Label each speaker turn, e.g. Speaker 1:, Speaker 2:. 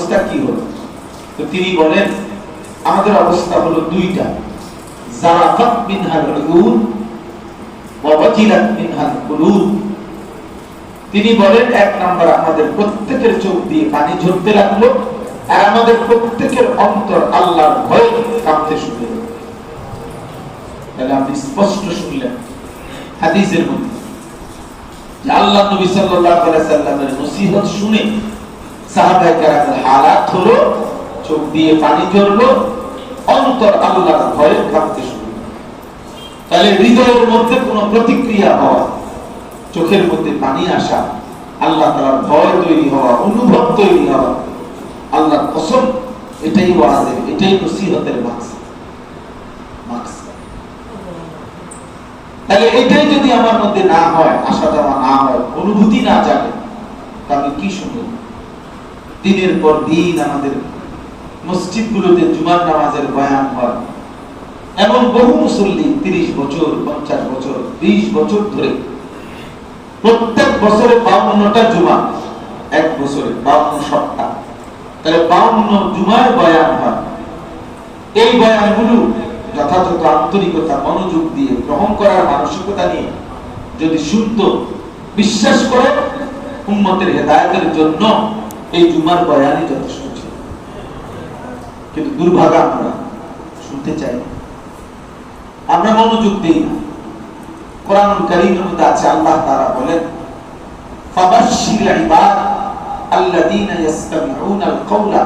Speaker 1: অবস্থা কি হলো? তো তিনি বলেন আমাদের অবস্থা হলো দুইটা, জারাফাত মিনহাল উয়ুন ওয়া ওয়াজিলাত মিনহাল কুলুব। তিনি বলেন এক নাম্বার আমাদের প্রত্যেকের চোখ দিয়ে পানি ঝরতে লাগলো, আর আমাদের প্রত্যেকের অন্তর আল্লাহর ভয়ে কাঁপতে শুরু হলো। তাহলে আপনি স্পষ্ট শুনলেন হাদিসের মধ্যে যে আল্লাহ নবী সাল্লাল্লাহু আলাইহি সাল্লামের নসিহত শুনে সাহাবায়ে কেরামের হালাত হলো চোখ দিয়ে পানি ঝরলো, অন্তর আল্লাহর ভয়ে কাঁপতে শুরু হলো। তাহলে হৃদয়ের মধ্যে কোনো প্রতিক্রিয়া হওয়া, চোখের মধ্যে পানি আসা, আল্লাহ তাআলার ভয় তৈরি হওয়া, অনুভব তৈরি হওয়া, আল্লাহর কসম এটাই ওয়াজের, এটাই নসিহতের মাকসাদ। তাহলে এটাই যদি আমার মধ্যে না হয়, আসা যাওয়া না হয়, অনুভূতি না জাগে, তাহলে কি শুনবো? দিনের পর দিন আমাদের মসজিদগুলোতে জুমার নামাজের বয়ান হয়, এমন বহু মুসল্লি 30 বছর 50 বছর 20 বছর ধরে প্রত্যেক বছরে 52টা জুমা, এক বছরে 52 সপ্তাহ, তাহলে 52 জুমায় বয়ান হয়। এই বয়ানগুলো যথাযথ আন্তরিকতা, মনোযোগ দিয়ে গ্রহণ করার মানসিকতা নিয়ে যদি শুনতো, বিশ্বাস করে উম্মতের হেদায়েতের জন্য এই জুমার বয়ানই যথেষ্ট ছিল। কিন্তু দুর্ভাগ্য আমরা শুনতে চাই না, আমরা মনোযোগ দিই না। কোরআনুল কারীমের মধ্যে আছে আল্লাহ তাআলা বলেন ফাবাশশির ইবাদ আল্লাযীনা ইসতামিউনাল কাওলা